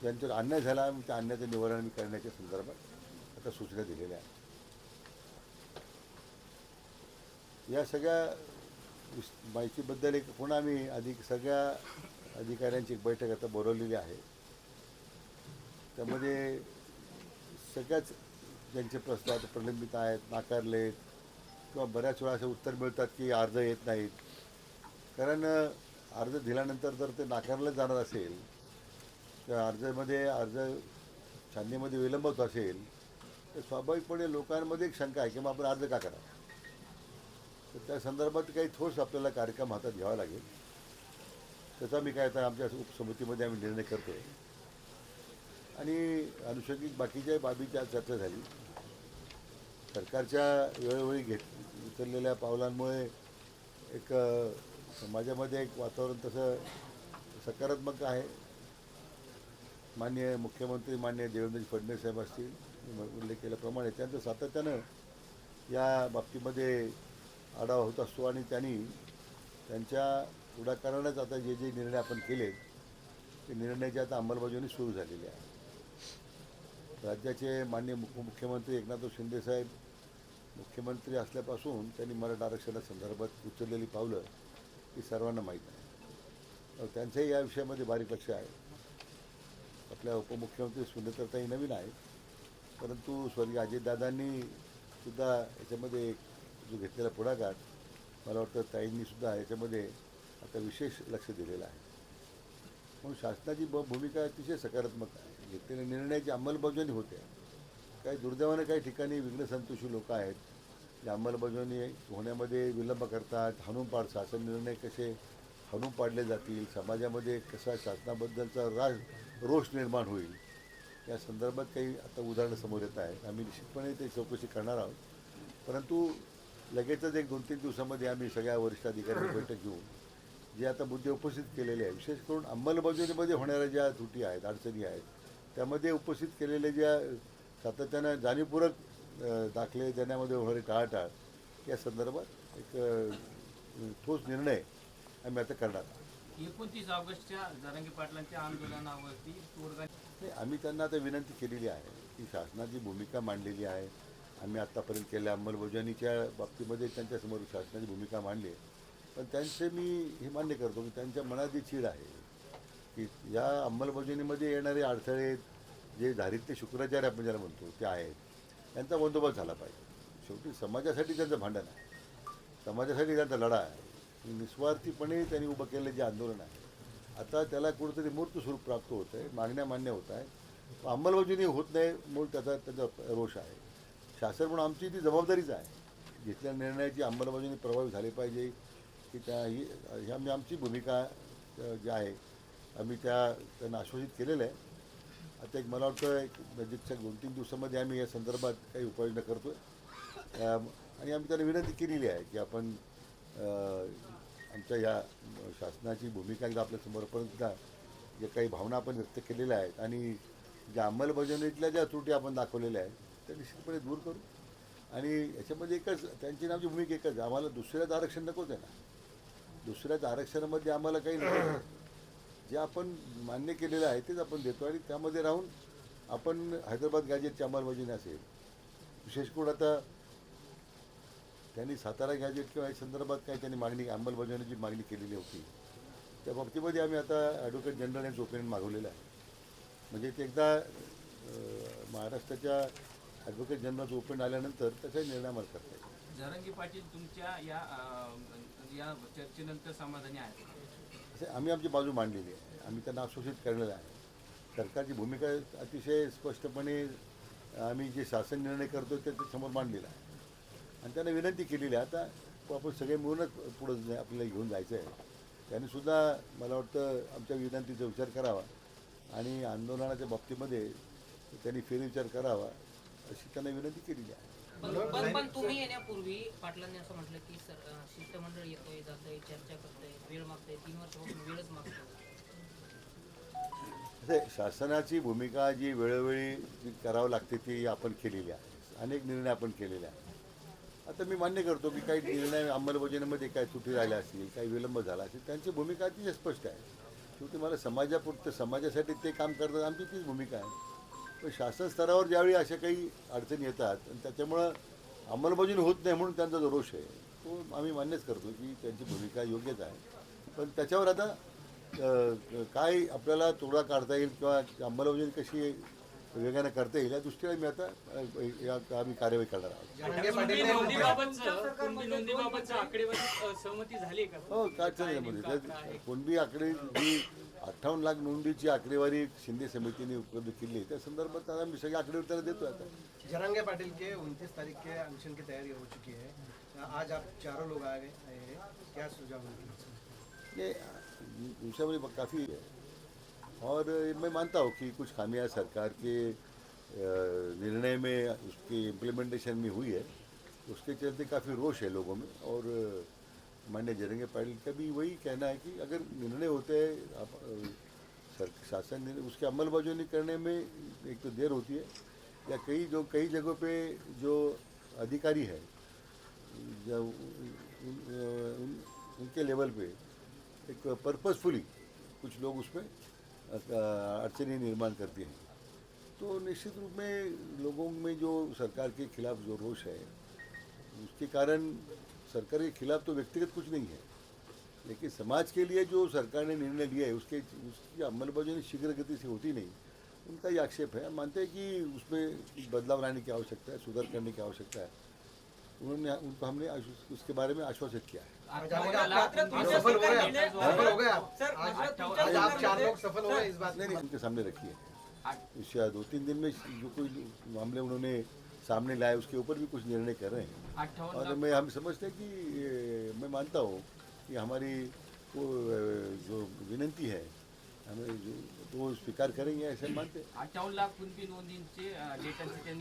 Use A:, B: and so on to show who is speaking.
A: ज्यांच्यावर अन्याय झाला त्या अन्यायाचं निवारण मी करण्याच्या संदर्भात आता सूचना दिलेल्या आहेत. या सगळ्या माहितीबद्दल एक पुन्हा आम्ही सगळ्या अधिकाऱ्यांची एक बैठक आता बोलवलेली आहे. त्यामध्ये सगळ्याच ज्यांचे प्रश्न आता प्रलंबित आहेत, नाकारलेत किंवा बऱ्याच वेळा असं उत्तर मिळतात की अर्ज येत नाहीत. कारण अर्ज दिल्यानंतर जर ते नाकारलं जाणार असेल किंवा अर्ज छाननीमध्ये विलंब होत असेल तर स्वाभाविकपणे लोकांमध्ये एक शंका आहे की मग आपण अर्ज का करावा. तर त्या संदर्भात काही ठोस आपल्याला कार्यक्रम हातात घ्यावा लागेल. त्याचा मी काय आता आमच्या उपसमितीमध्ये आम्ही निर्णय करतो आहे. आणि अनुषंगिक बाकीच्या बाबीची चर्चा झाली. सरकारच्या वेळोवेळी उचललेल्या पावलांमुळे एक समाजामध्ये एक वातावरण तसं सकारात्मक आहे. माननीय मुख्यमंत्री माननीय देवेंद्र फडणवीस साहेब असतील, उल्लेख केल्याप्रमाणे त्यांचं सातत्यानं या बाबतीमध्ये आढावा होत असतो आणि त्यांनी त्यांच्या पुढाकारानंच आता जे निर्णय आपण केलेत ते निर्णयाची आता अंमलबजावणी सुरू झालेली आहे. राज्याचे माननीय उपमुख्यमंत्री एकनाथ शिंदेसाहेब मुख्यमंत्री असल्यापासून त्यांनी मराठा आरक्षणासंदर्भात उचललेली पावलं ही सर्वांना माहीत आहे. त्यांचंही या विषयामध्ये बारीक लक्ष आहे. आपल्या उपमुख्यमंत्री सुनेत्रताई नवीन आहेत, परंतु स्वर्गीय अजितदादांनी सुद्धा याच्यामध्ये जो घेतलेला पुढाकार मला वाटतं ताईंनीसुद्धा याच्यामध्ये आता विशेष लक्ष दिलेलं आहे. म्हणून शासनाची भूमिका अतिशय सकारात्मक आहे. घेतलेल्या निर्णयाची अंमलबजावणी होते. काही दुर्दैवानं काही ठिकाणी विघ्नसंतोषी लोक आहेत जे अंमलबजावणी होण्यामध्ये विलंब करतात, हाणून पाडतात. शासन निर्णय कसे हाणून पाडले जातील, समाजामध्ये कसा शासनाबद्दलचा रोष निर्माण होईल या संदर्भात काही आता उदाहरणं समोर येत आहेत. आम्ही निश्चितपणे ते चौकशी करणार आहोत. परंतु लगेचच 1-2-3 दिवसामध्ये आम्ही सगळ्या वरिष्ठ अधिकाऱ्यांची बैठक घेऊन जे आता मुद्दे उपस्थित केलेले आहेत, विशेष करून अंमलबजावणीमध्ये होणाऱ्या ज्या त्रुटी आहेत, अडचणी आहेत, त्यामध्ये उपस्थित केलेले ज्या सातत्यानं जाणीवपूर्वक दाखले देण्यामध्ये होणारी टाळाटाळ या संदर्भात एक ठोस निर्णय आम्ही आता करणार आहोत.
B: 29 ऑगस्टच्या जरांगे पाटलांच्या आंदोलनावरती तोडगा
A: नाही, आम्ही त्यांना आता विनंती केलेली आहे की शासनाची भूमिका मांडलेली आहे. आम्ही आत्तापर्यंत केल्या अंमलबजावणीच्या बाबतीमध्ये त्यांच्यासमोर शासनाची भूमिका मांडली आहे. पण त्यांचे मी हे मान्य करतो की त्यांच्या मनात जी चीड आहे की या अंमलबजावणीमध्ये येणारे अडथळे जे दारिद्र्य शुक्राचार्य आपण ज्याला म्हणतो ते आहेत, त्यांचा बंदोबस्त झाला पाहिजे. शेवटी समाजासाठी त्यांचं भांडण आहे, समाजासाठी त्यांचा लढा आहे. निस्वार्थीपणे त्यांनी उभं केलेलं जे आंदोलन आहे आता त्याला कुठंतरी मूर्त स्वरूप प्राप्त होतं आहे, मागण्या मान्य होत आहे, अंमलबजावणी होत नाही मूळ त्यांचा रोष आहे. शासन म्हणून आमची ती जबाबदारीच आहे. घेतलेल्या निर्णयाची अंमलबजावणी प्रभावी झाली पाहिजे की ही आमची भूमिका जी आहे आम्ही त्यांना आश्वासित केलेलं आहे. आता एक मला वाटतं एक नजीकच्या 2-3 दिवसामध्ये आम्ही या संदर्भात काही उपाययोजना करतो आहे आणि आम्ही त्यांना विनंती केलेली आहे की आपण आमच्या या शासनाची भूमिका एकदा आपल्यासमोरपर्यंत जे काही भावना आपण व्यक्त केलेल्या आहेत आणि ज्या अंमलबजावणीतल्या ज्या त्रुटी आपण दाखवलेल्या आहेत त्या निश्चितपणे दूर करू. आणि याच्यामध्ये एकच त्यांची आमची भूमिका एकच, आम्हाला दुसऱ्याचं आरक्षण नकोच आहे ना. दुसऱ्याचं आरक्षणामध्ये आम्हाला काही नको. जे आपण मान्य केलेलं आहे तेच आपण देतो आणि त्यामध्ये राहून आपण हैदराबाद गॅजेटची अंमलबजावणी असेल, विशेष करून आता त्यांनी सातारा गॅजेट किंवा या संदर्भात काही त्यांनी अंमलबजावणीची मागणी केलेली होती. त्या बाबतीमध्ये आम्ही आता ॲडव्होकेट जनरल यांचं ओपिनियन मागवलेलं आहे. म्हणजे ते एकदा महाराष्ट्राच्या ॲडव्होकेट जनरलचं ओपिनियन आल्यानंतर त्याचाही निर्णय आम्हाला करता येईल.
B: जरांगे पाटील तुमच्या या चर्चेनंतर समाधानी आहेत?
A: असे आम्ही आमची बाजू मांडलेली आहे. आम्ही त्यांना आश्वासित केलेलं आहे. सरकारची भूमिका अतिशय स्पष्टपणे आम्ही जे शासन निर्णय करतो ते समोर मांडलेला आहे आणि त्यांना विनंती केलेली आहे. आता आपण सगळे मिळूनच पुढं आपल्याला घेऊन जायचं आहे. त्यांनीसुद्धा मला वाटतं आमच्या विनंतीचा विचार करावा आणि आंदोलनाच्या बाबतीमध्ये त्यांनी फेरविचार करावा अशी त्यांना विनंती केलेली आहे.
C: पण तुम्ही येण्यापूर्वी पाटलांनी असं म्हटलं की शिष्टमंडळ येतोय जातोय चर्चा करतोय वेळ मागतोय 3 वर्षापासून वेळच मागतोय.
A: शासनाची भूमिका जी वेळोवेळी जी करावं लागते ती आपण केलेली आहे. अनेक निर्णय आपण केलेले आहेत. आता मी मान्य करतो की काही निर्णय अंमलबजावणीमध्ये काही त्रुटी राहिल्या असतील, काही विलंब झाला असेल, त्यांची भूमिका अतिशय स्पष्ट आहे. शेवटी मला समाजापुरतं समाजासाठी ते काम करतात आमची तीच भूमिका आहे. पण शासन स्तरावर ज्यावेळी अशा काही अडचणी येतात आणि त्याच्यामुळं अंमलबजावणी होत नाही म्हणून त्यांचा जो रोष आहे तो आम्ही मान्यच करतो की त्यांची भूमिका योग्यच आहे. पण त्याच्यावर आता काय आपल्याला तोडगा काढता येईल किंवा अंमलबजावणी कशी वेगाने करता येईल या दृष्टीने मी आता आम्ही कार्यवाही करणार आहोत.
D: कुणबी नोंदीबाबतचं आकडेवारी सहमती झाली आहे का?
A: हो काय चालेल कुणबी आकडे जी 58 लाख नोंदीची आकडेवारी शिंदे समितीने उपलब्ध केली त्या संदर्भात आता आम्ही सगळ्या आकडेवारी त्याला देतो आता.
E: जरंगे पाटिल के 29 तारीख के अनशन की तैयारी हो चुकी है, आज आप चारों लोग आए हैं, क्या सुझाव मिलते
A: ये दूसरा काफ़ी है और मैं मानता हूँ कि कुछ खामियां सरकार के निर्णय में उसके इम्प्लीमेंटेशन में हुई है, उसके चलते काफ़ी रोष है लोगों में. और माननीय जरंगे पाटिल का भी वही कहना है कि अगर निर्णय होते हैं शासन निर्णय उसके अमलबजावनी करने में एक तो देर होती है या कई जगहों पे जो अधिकारी है जब उनके लेवल पे एक पर्पसफुली कुछ लोग उसमें अड़चनें निर्माण करती हैं. तो निश्चित रूप में लोगों में जो सरकार के खिलाफ जो रोष है उसके कारण सरकार के खिलाफ तो व्यक्तिगत कुछ नहीं है, लेकिन समाज के लिए जो सरकार ने निर्णय लिया है उसकी अमलबजावनी शीघ्र गति से होती नहीं, उनका ये आक्षेप है. मानते हैं कि उसमें बदलाव लाने की आवश्यकता है, सुधार करने की आवश्यकता है. उनको हमने उसके बारे में आश्वासित किया है.
E: सफल हो गए आप 4 लोग सफल हो गए इस बात
A: नहीं उनके सामने रखी है. इस 2-3 दिन में जो कोई मामले उन्होंने सामने लाए उसके ऊपर भी कुछ निर्णय कर रहे हैं. और हम समझते हैं कि मैं मानता हूँ कि हमारी वो जो विनंती है हमें जो तो स्वीकार करेंगे ऐसे मानते हैं.
B: 58 लाख कुणबी नोंदींचे डेटाचे त्यांनी